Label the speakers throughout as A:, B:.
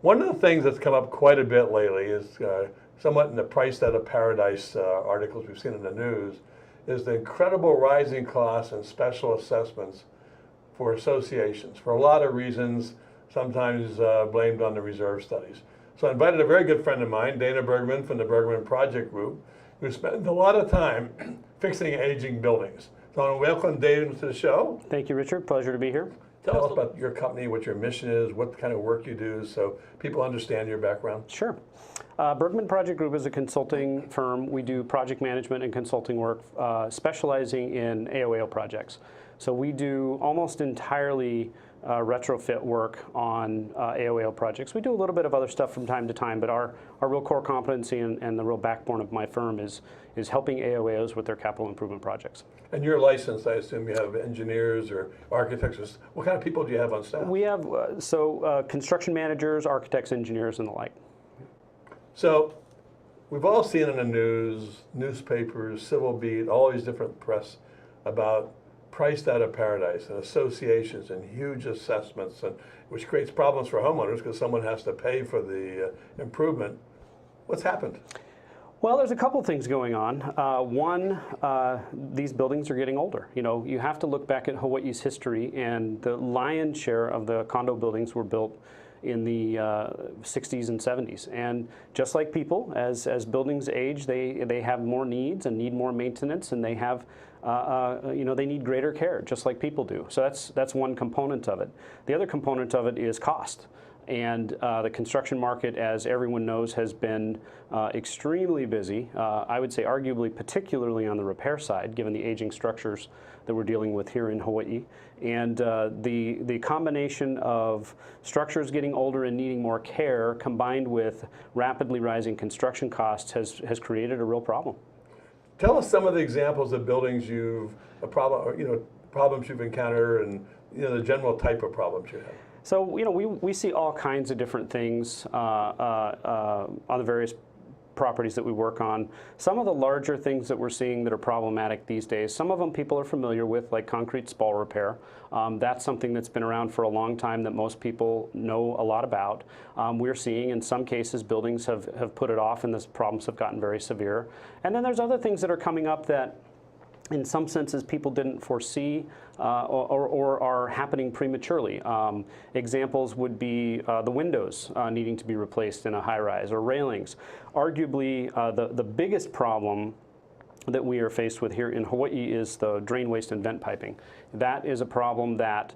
A: One of the things that's come up quite a bit lately is somewhat in the price out of paradise articles we've seen in the news, is the incredible rising costs and special assessments for associations for a lot of reasons, sometimes blamed on the reserve studies. So I invited a very good friend of mine, Dana Bergeman from the Bergeman Project Group, who spent a lot of time fixing aging buildings. So I want to welcome Dana to the show.
B: Thank you, Richard. Pleasure to be here.
A: Tell us about your company, what your mission is, what kind of work you do, so people understand your background.
B: Sure. Bergeman Project Group is a consulting firm. We do project management and consulting work, specializing in AOAO projects. So we do almost entirely retrofit work on AOAO projects. We do a little bit of other stuff from time to time, but our real core competency and the real backbone of my firm is helping AOAOs with their capital improvement projects. And
A: you're licensed, I assume you have engineers or architects. What kind of people do you have on staff?
B: We have construction managers, architects, engineers, and the like.
A: So we've all seen in the news, newspapers, Civil Beat, all these different press about priced out of paradise and associations and huge assessments, and which creates problems for homeowners because someone has to pay for the improvement. What's happened?
B: Well, there's a couple things going on. One, these buildings are getting older. You know, you have to look back at Hawaii's history, and the lion's share of the condo buildings were built in the 60s and 70s. And just like people, as buildings age, they have more needs and need more maintenance, and they have they need greater care, just like people do. So that's one component of it. The other component of it is cost. And the construction market, as everyone knows, has been extremely busy. I would say arguably particularly on the repair side, given the aging structures that we're dealing with here in Hawaii. And the combination of structures getting older and needing more care combined with rapidly rising construction costs has created a real problem.
A: Tell us some of the examples of buildings problems you've encountered, and the general type of problems you have.
B: So, we see all kinds of different things on the various properties that we work on. Some of the larger things that we're seeing that are problematic these days, some of them people are familiar with, like concrete spall repair. That's something that's been around for a long time that most people know a lot about. We're seeing in some cases buildings have put it off and the problems have gotten very severe. And then there's other things that are coming up that in some senses people didn't foresee or are happening prematurely. Examples would be the windows needing to be replaced in a high-rise, or railings. Arguably, the biggest problem that we are faced with here in Hawaii is the drain, waste, and vent piping. That is a problem that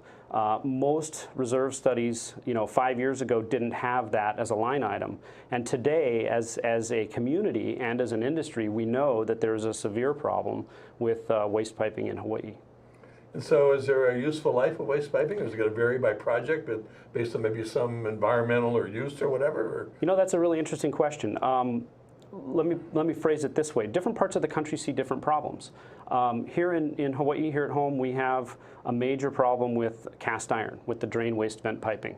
B: most reserve studies, 5 years ago didn't have that as a line item. And today, as a community and as an industry, we know that there's a severe problem with waste piping in Hawaii.
A: And so is there a useful life of waste piping, or is it going to vary by project, but based on maybe some environmental or use or whatever? Or?
B: That's a really interesting question. Let me phrase it this way. Different parts of the country see different problems. Here in Hawaii, here at home, we have a major problem with cast iron, with the drain, waste, vent piping.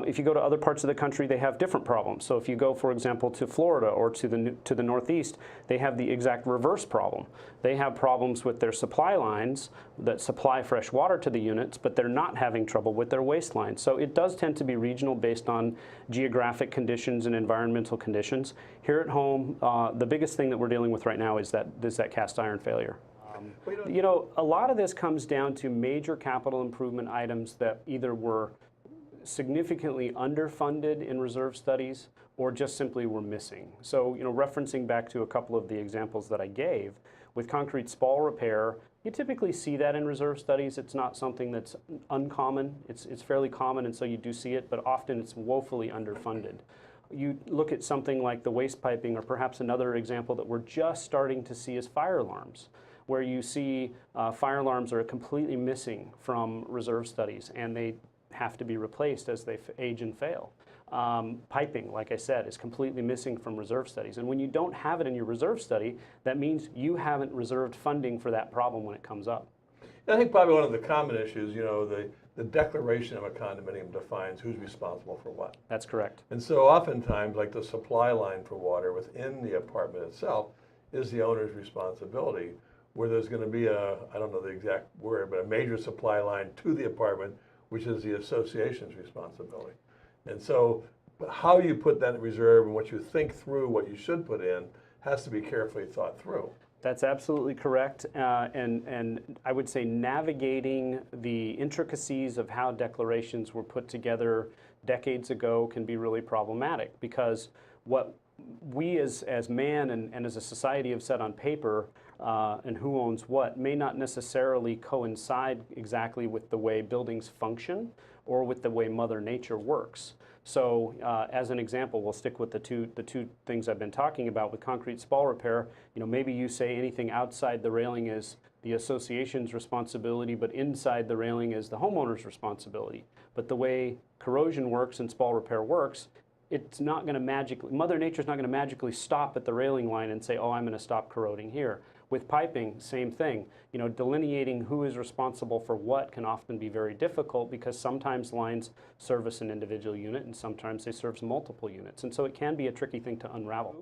B: If you go to other parts of the country, they have different problems. So if you go, for example, to Florida or to the Northeast, they have the exact reverse problem. They have problems with their supply lines that supply fresh water to the units, but they're not having trouble with their waste lines. So it does tend to be regional based on geographic conditions and environmental conditions. Here at home, the biggest thing that we're dealing with right now is that cast iron failure. A lot of this comes down to major capital improvement items that either were significantly underfunded in reserve studies or just simply were missing. So, referencing back to a couple of the examples that I gave, with concrete spall repair, you typically see that in reserve studies. It's not something that's uncommon. It's fairly common, and so you do see it, but often it's woefully underfunded. You look at something like the waste piping, or perhaps another example that we're just starting to see is fire alarms, where you see fire alarms are completely missing from reserve studies, and they have to be replaced as they age and fail. Piping, like I said, is completely missing from reserve studies. And when you don't have it in your reserve study, that means you haven't reserved funding for that problem when it comes up.
A: I think probably one of the common issues, the declaration of a condominium defines who's responsible for what.
B: That's correct.
A: And so oftentimes, like the supply line for water within the apartment itself is the owner's responsibility, where there's going to be I don't know the exact word, but a major supply line to the apartment, which is the association's responsibility. And so But how you put that in reserve and what you think through what you should put in has to be carefully thought through.
B: That's absolutely correct, and I would say navigating the intricacies of how declarations were put together decades ago can be really problematic, because what we as man and as a society have said on paper, and who owns what, may not necessarily coincide exactly with the way buildings function or with the way Mother Nature works. So as an example, we'll stick with the two things I've been talking about with concrete spall repair. You know, maybe you say anything outside the railing is the association's responsibility, but inside the railing is the homeowner's responsibility. But the way corrosion works and spall repair works, it's not going to magically, Mother Nature's not going to magically stop at the railing line and say, oh, I'm going to stop corroding here. With piping, same thing. You know, delineating who is responsible for what can often be very difficult, because sometimes lines service an individual unit and sometimes they service multiple units. And so it can be a tricky thing to unravel.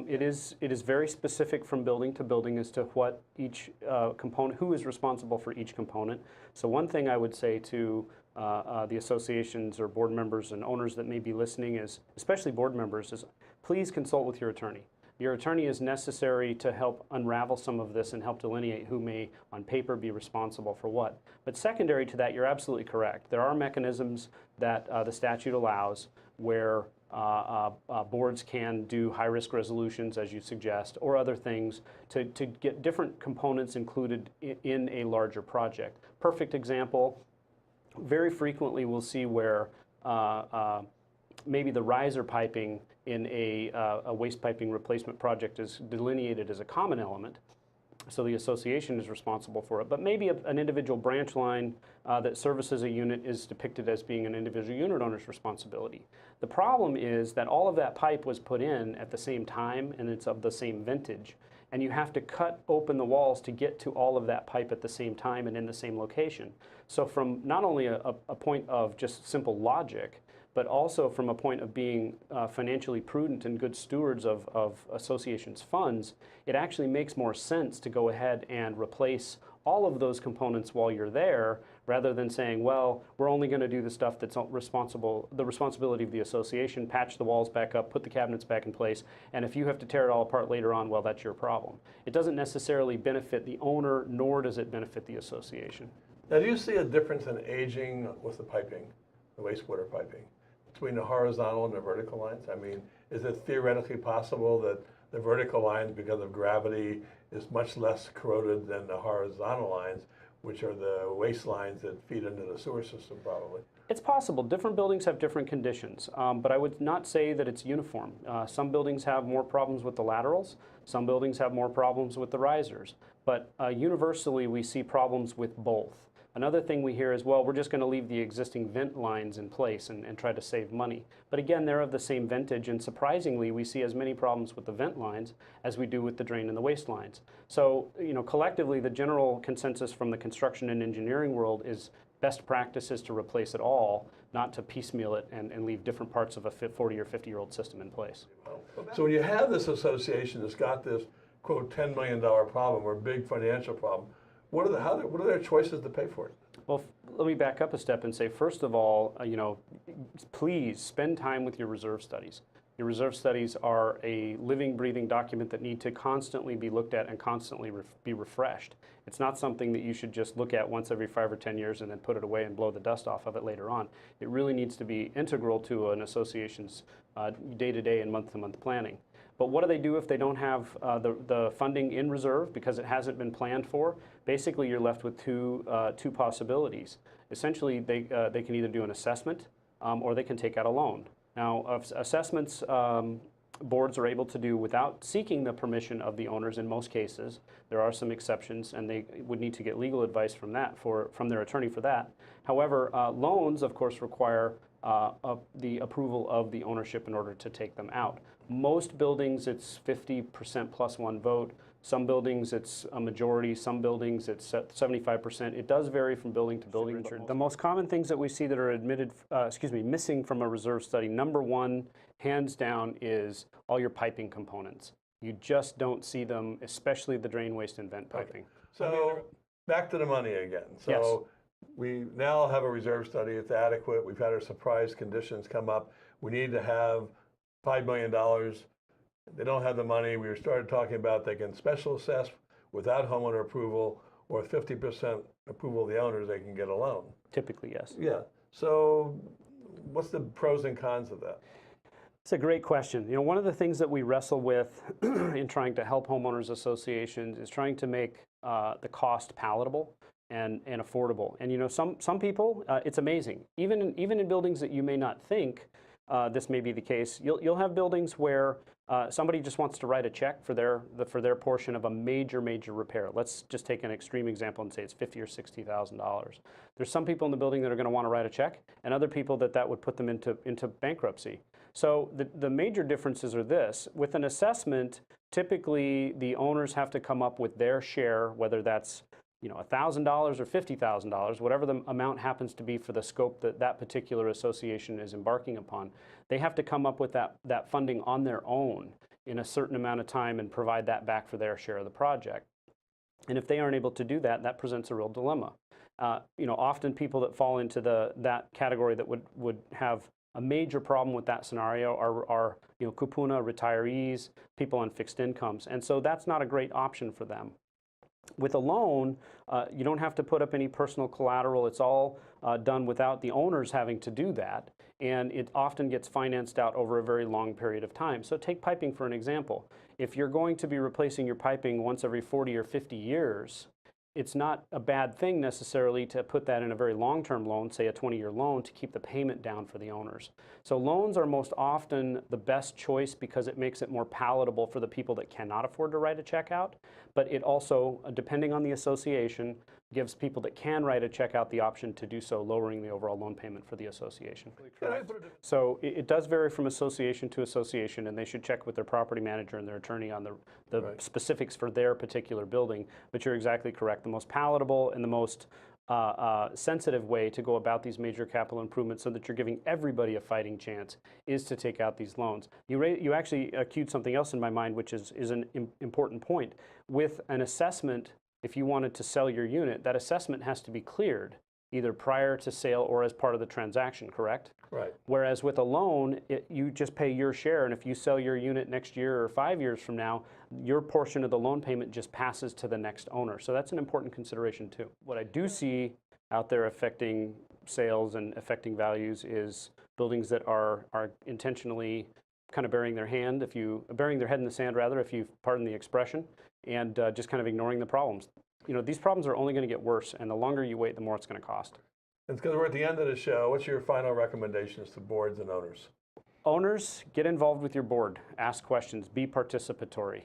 B: It is very specific from building to building as to what each component, who is responsible for each component. So one thing I would say to the associations or board members and owners that may be listening is, especially board members, is please consult with your attorney. Your attorney is necessary to help unravel some of this and help delineate who may, on paper, be responsible for what. But secondary to that, you're absolutely correct. There are mechanisms that the statute allows where boards can do high-risk resolutions, as you suggest, or other things to get different components included in a larger project. Perfect example, very frequently we'll see where maybe the riser piping in a waste piping replacement project is delineated as a common element, so the association is responsible for it. But maybe an individual branch line that services a unit is depicted as being an individual unit owner's responsibility. The problem is that all of that pipe was put in at the same time and it's of the same vintage. And you have to cut open the walls to get to all of that pipe at the same time and in the same location. So from not only a point of just simple logic, but also from a point of being financially prudent and good stewards of associations' funds, it actually makes more sense to go ahead and replace all of those components while you're there, rather than saying, well, we're only going to do the stuff that's the responsibility of the association, patch the walls back up, put the cabinets back in place, and if you have to tear it all apart later on, well, that's your problem. It doesn't necessarily benefit the owner, nor does it benefit the association.
A: Now, do you see a difference in aging with the piping, the wastewater piping, between the horizontal and the vertical lines? I mean, is it theoretically possible that the vertical lines, because of gravity, is much less corroded than the horizontal lines, which are the waste lines that feed into the sewer system, probably?
B: It's possible. Different buildings have different conditions, but I would not say that it's uniform. Some buildings have more problems with the laterals. Some buildings have more problems with the risers. But universally, we see problems with both. Another thing we hear is, well, we're just going to leave the existing vent lines in place and try to save money. But again, they're of the same vintage, and surprisingly, we see as many problems with the vent lines as we do with the drain and the waste lines. So, you know, collectively, the general consensus from the construction and engineering world is best practice is to replace it all, not to piecemeal it and leave different parts of a 40 or 50-year-old system in place.
A: So when you have this association that's got this, quote, $10 million problem or big financial problem, what are their choices to pay for it?
B: Well, let me back up a step and say, first of all, you know, please spend time with your reserve studies. Your reserve studies are a living, breathing document that need to constantly be looked at and constantly be refreshed. It's not something that you should just look at once every 5 or 10 years and then put it away and blow the dust off of it later on. It really needs to be integral to an association's day-to-day and month-to-month planning. But what do they do if they don't have the funding in reserve because it hasn't been planned for? Basically, you're left with two possibilities. Essentially, they can either do an assessment or they can take out a loan. Now, assessments boards are able to do without seeking the permission of the owners in most cases. There are some exceptions, and they would need to get legal advice from their attorney for that. However, loans, of course, require the approval of the ownership in order to take them out. Most buildings, it's 50% plus one vote. Some buildings, it's a majority. Some buildings, it's 75%. It does vary from building to building. The most common things that we see that are missing from a reserve study, number one, hands down, is all your piping components. You just don't see them, especially the drain, waste, and vent piping.
A: Okay. So back to the money again. So
B: yes.
A: We now have a reserve study. It's adequate. We've had our surprise conditions come up. we need to have $5 million. They don't have the money. We started talking about they can special assess without homeowner approval, or 50% approval of the owners, they can get a loan.
B: Typically, yes.
A: Yeah. So what's the pros and cons of that?
B: It's a great question. You know, one of the things that we wrestle with in trying to help homeowners associations is trying to make the cost palatable and affordable. And you know, some people, it's amazing. Even in buildings that you may not think this may be the case, you'll have buildings where somebody just wants to write a check for their portion of a major repair. Let's just take an extreme example and say it's $50,000 or $60,000. There's some people in the building that are going to want to write a check, and other people that would put them into bankruptcy. So the major differences are this: with an assessment, typically the owners have to come up with their share, whether that's $1,000 or $50,000, whatever the amount happens to be for the scope that particular association is embarking upon. They have to come up with that funding on their own in a certain amount of time and provide that back for their share of the project. And if they aren't able to do that, that presents a real dilemma. Often people that fall into that category that would have a major problem with that scenario are kupuna, retirees, people on fixed incomes, and so that's not a great option for them. With a loan, you don't have to put up any personal collateral. It's all done without the owners having to do that, and it often gets financed out over a very long period of time. So take piping for an example. If you're going to be replacing your piping once every 40 or 50 years, it's not a bad thing necessarily to put that in a very long-term loan, say a 20-year loan, to keep the payment down for the owners. So loans are most often the best choice because it makes it more palatable for the people that cannot afford to write a check out. But it also, depending on the association, gives people that can write a check out the option to do so, lowering the overall loan payment for the association. So it does vary from association to association, and they should check with their property manager and their attorney on the
A: Right.
B: specifics for their particular building. But you're exactly correct. The most palatable and the most sensitive way to go about these major capital improvements so that you're giving everybody a fighting chance is to take out these loans. You actually cued something else in my mind, which is an important point. With an assessment, if you wanted to sell your unit, that assessment has to be cleared either prior to sale or as part of the transaction, correct?
A: Right.
B: Whereas with a loan, you just pay your share, and if you sell your unit next year or 5 years from now, your portion of the loan payment just passes to the next owner. So that's an important consideration too. What I do see out there affecting sales and affecting values is buildings that are intentionally kind of burying their head in the sand, rather, if you pardon the expression, and just kind of ignoring the problems. These problems are only going to get worse, and the longer you wait, the more it's going to cost.
A: And because we're at the end of the show, what's your final recommendations to boards and owners?
B: Owners, get involved with your board. Ask questions. Be participatory.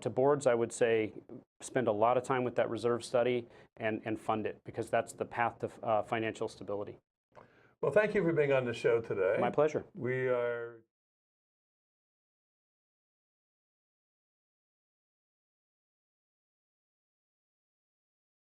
B: To boards, I would say spend a lot of time with that reserve study and fund it, because that's the path to financial stability.
A: Well, thank you for being on the show today.
B: My pleasure.
A: We are